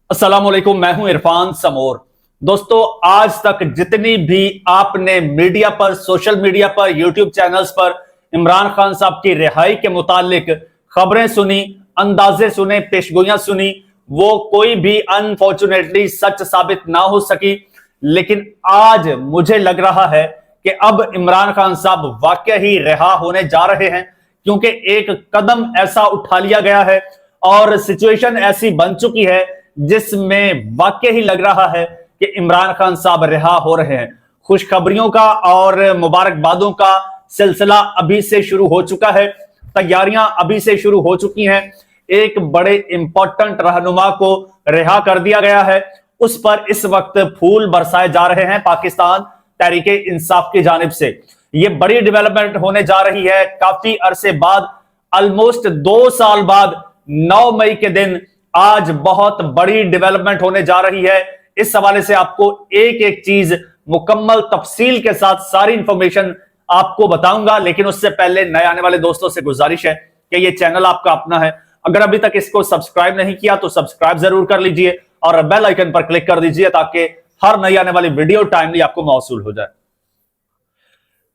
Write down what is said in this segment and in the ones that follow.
अस्सलामुअलैकुम, मैं हूं इरफान समोर। दोस्तों, आज तक जितनी भी आपने मीडिया पर, सोशल मीडिया पर, यूट्यूब चैनल्स पर इमरान खान साहब की रिहाई के मुतालिक खबरें सुनी, अंदाजे सुने, पेशगोइयां सुनी, वो कोई भी अनफॉर्चुनेटली सच साबित ना हो सकी। लेकिन आज मुझे लग रहा है कि अब इमरान खान साहब वाकई ही रिहा होने जा रहे हैं, क्योंकि एक कदम ऐसा उठा लिया गया है और सिचुएशन ऐसी बन चुकी है जिसमें वाकई ही लग रहा है कि इमरान खान साहब रिहा हो रहे हैं। खुशखबरियों का और मुबारकबादों का सिलसिला अभी से शुरू हो चुका है, तैयारियां अभी से शुरू हो चुकी हैं। एक बड़े इंपॉर्टेंट रहनुमा को रिहा कर दिया गया है, उस पर इस वक्त फूल बरसाए जा रहे हैं पाकिस्तान तहरीके इंसाफ की जानिब से। यह बड़ी डेवलपमेंट होने जा रही है काफी अरसे बाद, ऑलमोस्ट 2 साल बाद 9 मई के दिन आज बहुत बड़ी डेवलपमेंट होने जा रही है। इस हवाले से आपको एक एक चीज मुकम्मल तफसील के साथ सारी इंफॉर्मेशन आपको बताऊंगा। लेकिन उससे पहले नए आने वाले दोस्तों से गुजारिश है कि ये चैनल आपका अपना है, अगर अभी तक इसको सब्सक्राइब नहीं किया तो सब्सक्राइब जरूर कर लीजिए और बेल आइकन पर क्लिक कर दीजिए ताकि हर नई आने वाली वीडियो टाइमली आपको मौसूल हो जाए।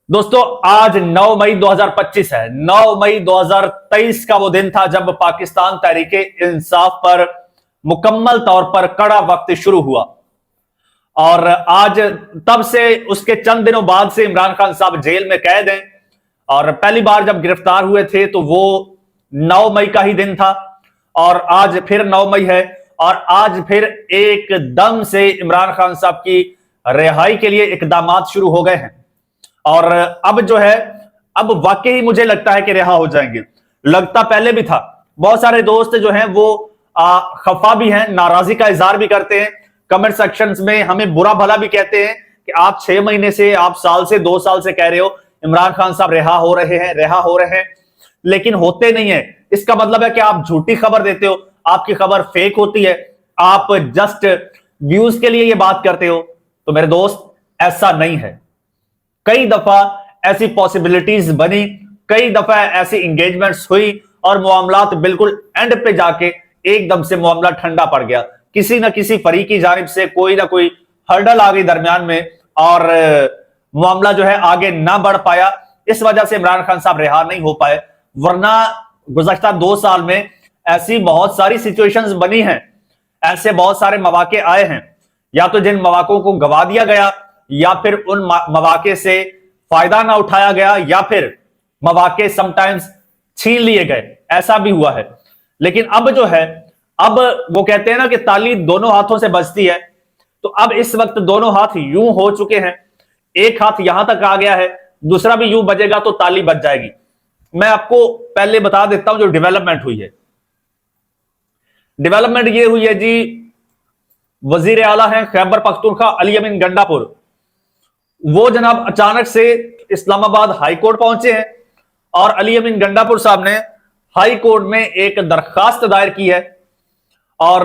दोस्तों, आज 9 मई 2025 है। 9 मई 2023 का वो दिन था जब पाकिस्तान तहरीके इंसाफ पर मुकम्मल तौर पर कड़ा वक्त शुरू हुआ। और आज तब से उसके चंद दिनों बाद से इमरान खान साहब जेल में कैद हैं। और पहली बार जब गिरफ्तार हुए थे तो वो 9 मई का ही दिन था, और आज फिर 9 मई है। और आज फिर एकदम से इमरान खान साहब की रिहाई के लिए इकदामात शुरू हो गए हैं। और अब जो है, अब वाकई मुझे लगता है कि रिहा हो जाएंगे। लगता पहले भी था। बहुत सारे दोस्त जो हैं वो खफा भी हैं, नाराजगी का इजहार भी करते हैं, कमेंट सेक्शंस में हमें बुरा भला भी कहते हैं कि आप 6 महीने से, आप साल से, 2 साल से कह रहे हो इमरान खान साहब रिहा हो रहे हैं, रिहा हो रहे हैं, लेकिन होते नहीं है। इसका मतलब है कि आप झूठी खबर देते हो, आपकी खबर फेक होती है, आप जस्ट व्यूज के लिए ये बात करते हो। तो मेरे दोस्त, ऐसा नहीं है। कई दफा ऐसी पॉसिबिलिटीज बनी, कई दफा ऐसी इंगेजमेंट्स हुई और मामलात बिल्कुल एंड पे जाके एकदम से मामला ठंडा पड़ गया। किसी ना किसी फरीक की जानिब से कोई ना कोई हर्डल आ गई दरमियान में और मामला जो है आगे ना बढ़ पाया। इस वजह से इमरान खान साहब रिहा नहीं हो पाए। वरना गुज़श्ता 2 साल में ऐसी बहुत सारी सिचुएशंस बनी हैं, ऐसे बहुत सारे मौके आए हैं, या तो जिन मौकों को गवा दिया गया, या फिर उन मौके से फायदा ना उठाया गया, या फिर मौके समटाइम्स छीन लिए गए। ऐसा भी हुआ है। लेकिन अब जो है, अब वो कहते हैं ना कि ताली दोनों हाथों से बजती है। तो अब इस वक्त दोनों हाथ यूं हो चुके हैं, एक हाथ यहां तक आ गया है, दूसरा भी यूं बजेगा तो ताली बज जाएगी। मैं आपको पहले बता देता हूं जो डेवलपमेंट हुई है। डेवलपमेंट ये हुई है जी, वजीर आला हैं खैबर पख्तूनख्वा अली अमीन गंडापुर, वो जनाब अचानक से इस्लामाबाद हाई कोर्ट पहुंचे हैं और अली अमीन गंडापुर साहब ने हाई कोर्ट में एक दरखास्त दायर की है, और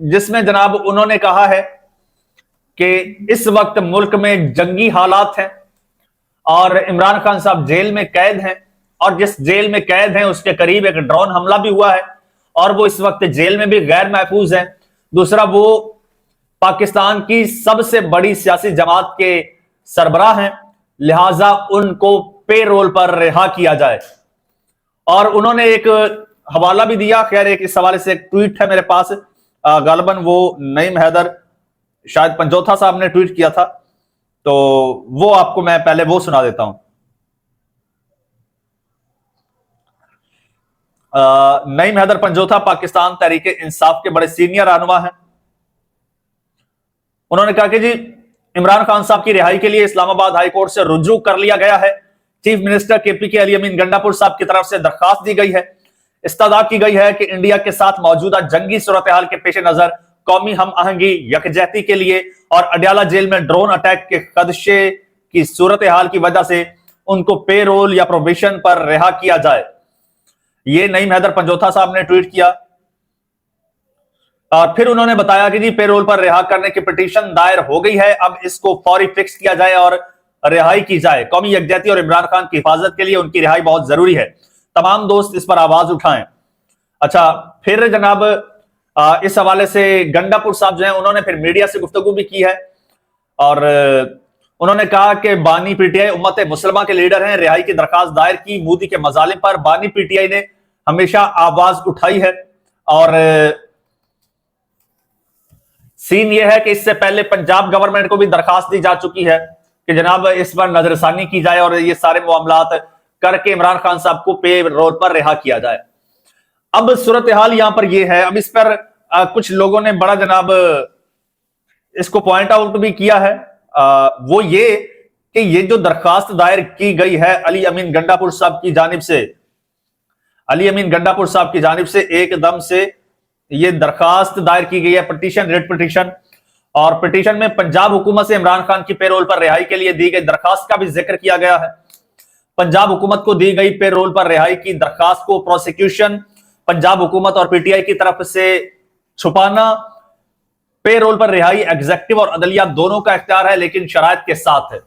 जिसमें जनाब उन्होंने कहा है कि इस वक्त मुल्क में जंगी हालात हैं और इमरान खान साहब जेल में कैद हैं, और जिस जेल में कैद हैं उसके करीब एक ड्रोन हमला भी हुआ है और वो इस वक्त जेल में भी गैर महफूज है। दूसरा, वो पाकिस्तान की सबसे बड़ी सियासी जमात के सरबराह हैं, लिहाजा उनको पे रोल पर रिहा किया जाए। और उन्होंने एक हवाला भी दिया। खैर, एक इस हवाले से एक ट्वीट है मेरे पास, गालिबन वो नईम हैदर शायद पंजोथा साहब ने ट्वीट किया था, तो वो आपको मैं पहले वो सुना देता हूं। नईम हैदर पंजोथा पाकिस्तान तहरीके इंसाफ के बड़े सीनियर रहनुमा हैं। उन्होंने कहा कि जी, इमरान खान साहब की रिहाई के लिए इस्लामाबाद हाई कोर्ट से रुजू कर लिया गया है। चीफ मिनिस्टर केपी अली अमीन गंडापुर साहब की तरफ से दरखास्त दी गई है। इस्तदा की गई है कि इंडिया के साथ मौजूदा जंगी सूरत हाल के पेश नजर कौमी हम आहंगी यकजहती के लिए और अडयाला जेल में ड्रोन अटैक के खदशे की सूरत हाल की वजह से उनको पे रोल या प्रोबेशन पर रिहा किया जाए। ये नईम हैदर पंजोथा साहब ने ट्वीट किया। और फिर उन्होंने बताया कि जी, पेरोल पर रिहा करने की पिटीशन दायर हो गई है, अब इसको फौरी फिक्स किया जाए और रिहाई की जाए। कौमी यकजहती और इमरान खान की हिफाजत के लिए उनकी रिहाई बहुत जरूरी है। तमाम दोस्त इस पर आवाज उठाएं। अच्छा, फिर जनाब इस हवाले से गंडापुर साहब जो है उन्होंने फिर मीडिया से गुफ्तगू भी की है और उन्होंने कहा कि बानी पीटीआई उम्मत मुसलमान के लीडर हैं, रिहाई की दरखास्त दायर की। मोदी के मजालिम पर बानी पीटीआई ने हमेशा आवाज उठाई है और सीन यह है कि इससे पहले पंजाब गवर्नमेंट को भी दरखास्त दी जा चुकी है कि जनाब इस पर नजरसानी की जाए और ये सारे मामलात करके इमरान खान साहब को पे रोल पर रिहा किया जाए। अब सूरत हाल यहां पर यह है, अब इस पर कुछ लोगों ने बड़ा जनाब इसको पॉइंट आउट भी किया है। वो ये कि ये जो दरखास्त दायर की गई है अली अमीन गंडापुर साहब की जानिब से, अली अमीन गंडापुर साहब की जानिब से एकदम से ये दरखास्त दायर की गई है, पिटीशन, रेड पिटीशन, और पिटीशन में पंजाब हुकूमत से इमरान खान की पेरोल पर रिहाई के लिए दी गई दरखास्त का भी जिक्र किया गया है। पंजाब हुकूमत को दी गई पेरोल पर रिहाई की दरखास्त को प्रोसिक्यूशन, पंजाब हुकूमत और पीटीआई की तरफ से छुपाना। पेरोल पर रिहाई एग्जेक्टिव और अदलिया दोनों का इख्तियार है, लेकिन शराइत के साथ है।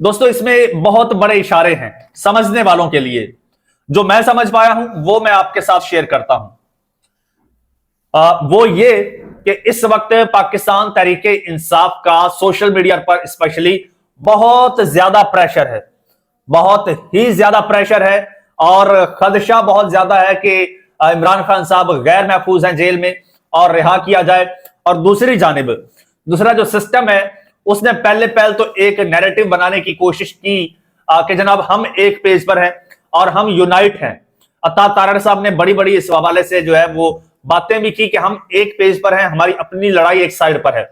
दोस्तों इसमें बहुत बड़े इशारे हैं समझने वालों के लिए, जो मैं समझ पाया हूं वो मैं आपके साथ शेयर करता हूं। वो ये कि इस वक्त पाकिस्तान तहरीके इंसाफ का सोशल मीडिया पर स्पेशली बहुत ज्यादा प्रेशर है, बहुत ही ज्यादा प्रेशर है और खदशा बहुत ज्यादा है कि इमरान खान साहब गैर महफूज हैं जेल में और रिहा किया जाए। और दूसरी जानिब दूसरा जो सिस्टम है उसने पहले तो एक नैरेटिव बनाने की कोशिश की कि जनाब हम एक पेज पर हैं और हम यूनाइट हैं। अता तारड़ साहब ने बड़ी बड़ी इस हवाले से जो है वो बातें भी की कि हम एक पेज पर हैं, हमारी अपनी लड़ाई एक साइड पर है।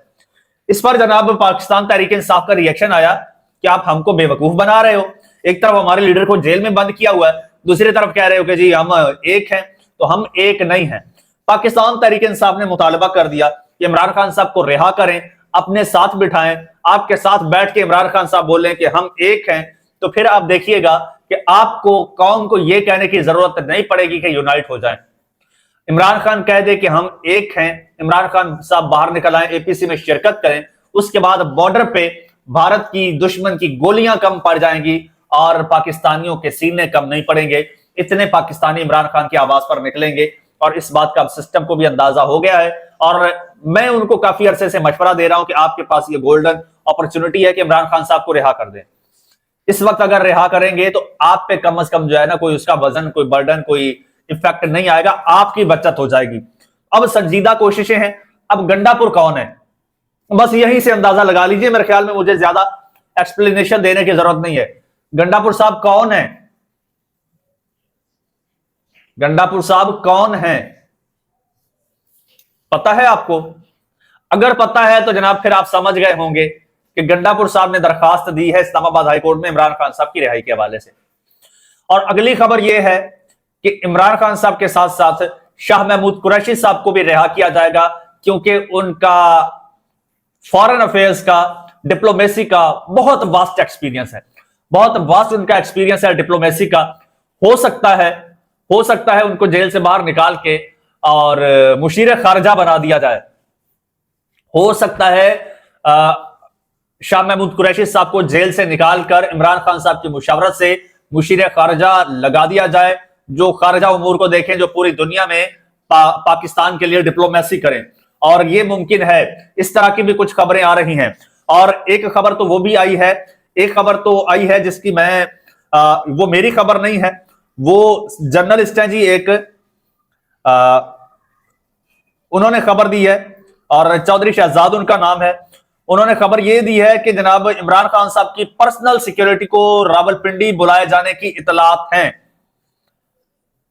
इस पर जनाब पाकिस्तान तहरीक इंसाफ का रिएक्शन आया कि आप हमको बेवकूफ बना रहे हो, एक तरफ हमारे लीडर को जेल में बंद किया हुआ है, दूसरी तरफ कह रहे हो कि जी हम एक हैं, तो हम एक नहीं हैं। पाकिस्तान तहरीक इंसाफ ने मुतालबा कर दिया कि इमरान खान साहब को रिहा करें, अपने साथ बिठाएं, आपके साथ बैठ के इमरान खान साहब बोलें कि हम एक हैं, तो फिर आप देखिएगा कि आपको कौम को यह कहने की जरूरत नहीं पड़ेगी कि यूनाइट हो जाए। इमरान खान कह दे कि हम एक हैं, इमरान खान साहब बाहर निकल आए, एपीसी में शिरकत करें, उसके बाद बॉर्डर पे भारत की दुश्मन की गोलियां कम पड़ जाएंगी और पाकिस्तानियों के सीने कम नहीं पड़ेंगे। इतने पाकिस्तानी इमरान खान की आवाज पर निकलेंगे और इस बात का अब सिस्टम को भी अंदाजा हो गया है। और मैं उनको काफी अरसे से मशवरा दे रहा हूं कि आपके पास ये गोल्डन अपॉर्चुनिटी है कि इमरान खान साहब को रिहा कर दें। इस वक्त अगर रिहा करेंगे तो आप पे कम से कम जो है ना कोई उसका वजन, कोई बर्डन, कोई इफेक्ट नहीं आएगा, आपकी बचत हो जाएगी। अब संजीदा कोशिशें हैं। अब गंडापुर कौन है, बस यहीं से अंदाजा लगा लीजिए। मेरे ख्याल में मुझे ज्यादा एक्सप्लेनेशन देने की जरूरत नहीं है। गंडापुर साहब कौन है, गंडापुर साहब कौन है, पता है आपको? अगर पता है तो जनाब फिर आप समझ गए होंगे कि गंडापुर साहब ने दरखास्त दी है इस्लामाबाद हाईकोर्ट में इमरान खान साहब की रिहाई के हवाले से। और अगली खबर यह है कि इमरान खान साहब के साथ साथ शाह महमूद कुरैशी साहब को भी रिहा किया जाएगा, क्योंकि उनका फॉरेन अफेयर्स का, डिप्लोमेसी का बहुत वास्ट एक्सपीरियंस है, बहुत वास्ट उनका एक्सपीरियंस है डिप्लोमेसी का। हो सकता है उनको जेल से बाहर निकाल के और मुशीर खारजा बना दिया जाए। हो सकता है शाह महमूद कुरैशी साहब को जेल से निकालकर इमरान खान साहब की मुशावरत से मुशीर खारजा लगा दिया जाए, जो खारजा उमूर को देखें, जो पूरी दुनिया में पाकिस्तान के लिए डिप्लोमेसी करें। और यह मुमकिन है। इस तरह की भी कुछ खबरें आ रही हैं। और एक खबर तो वो भी आई है, एक खबर तो आई है जिसकी मैं वो मेरी खबर नहीं है, वो जर्नलिस्ट हैं जी एक, उन्होंने खबर दी है और चौधरी शहजाद उनका नाम है। उन्होंने खबर यह दी है कि जनाब इमरान खान साहब की पर्सनल सिक्योरिटी को रावलपिंडी बुलाए जाने की इतलात हैं।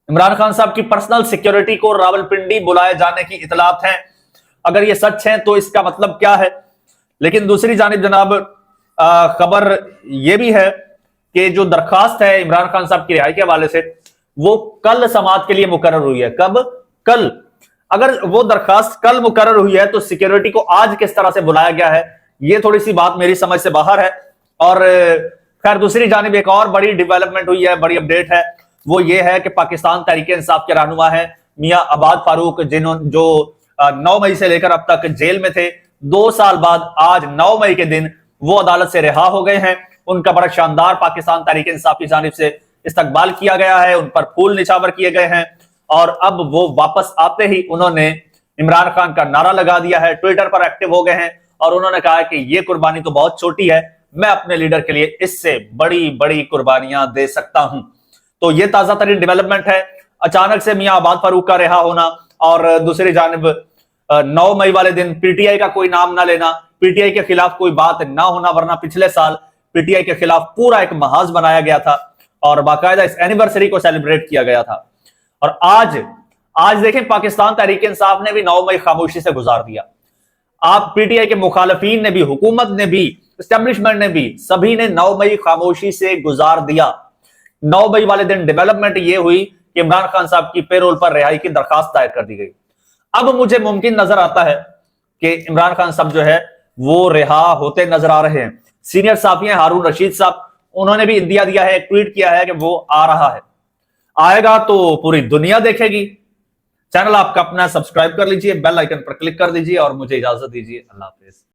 इमरान खान साहब की पर्सनल सिक्योरिटी को रावलपिंडी बुलाए जाने की इतलात हैं। अगर ये सच है तो इसका मतलब क्या है? लेकिन दूसरी जानिब जनाब खबर यह भी है कि जो दरखास्त है इमरान खान साहब की रिहाई के हवाले से, वो कल समाअत के लिए मुकर्रर हुई है। कब? कल। अगर वो दरखास्त कल मुकर्रर हुई है तो सिक्योरिटी को आज किस तरह से बुलाया गया है, ये थोड़ी सी बात मेरी समझ से बाहर है। और खैर दूसरी जानिब एक और बड़ी डेवलपमेंट हुई है, बड़ी अपडेट है, वो ये है कि पाकिस्तान तहरीक इंसाफ के रहनुमा है मियां अबाद फारूक, जो 9 मई से लेकर अब तक जेल में थे, 2 साल बाद आज 9 मई के दिन वो अदालत से रिहा हो गए हैं। उनका बड़ा शानदार पाकिस्तान तहरीक इंसाफ की जानिब से इस्तकबाल किया गया है, उन पर फूल निछावर किए गए हैं और अब वो वापस आते ही उन्होंने इमरान खान का नारा लगा दिया है, ट्विटर पर एक्टिव हो गए हैं और उन्होंने कहा कि ये कुर्बानी तो बहुत छोटी है, मैं अपने लीडर के लिए इससे बड़ी बड़ी कुर्बानियां दे सकता हूं। तो ये ताजा तरीन डेवलपमेंट है, अचानक से मियां आबाद फारूक का रिहा होना और दूसरी जानब 9 मई वाले दिन पीटीआई का कोई नाम ना लेना, पीटीआई के खिलाफ कोई बात ना होना, वरना पिछले साल पीटीआई के खिलाफ पूरा एक महाज बनाया गया था और बाकायदा इस एनिवर्सरी को सेलिब्रेट किया गया था। और आज देखें, पाकिस्तान तहरीक इंसाफ ने भी 9 मई खामोशी से गुजार दिया। आप पीटीआई के मुखालफीन ने भी, हुकूमत ने भी, एस्टेब्लिशमेंट ने भी, सभी ने 9 मई खामोशी से गुजार दिया। 9 मई वाले दिन डेवलपमेंट यह हुई कि इमरान खान साहब की पेरोल पर रिहाई की दरखास्त दायर कर दी गई। अब मुझे मुमकिन नजर आता है कि इमरान खान साहब जो है वो रिहा होते नजर आ रहे हैं। सीनियर साफी हैं हारून रशीद साहब, उन्होंने भी इंदिया दिया है, ट्वीट किया है कि वो आ रहा है। आएगा तो पूरी दुनिया देखेगी। चैनल आपका अपना, सब्सक्राइब कर लीजिए, बेल आइकन पर क्लिक कर दीजिए और मुझे इजाजत दीजिए। अल्लाह हाफिज।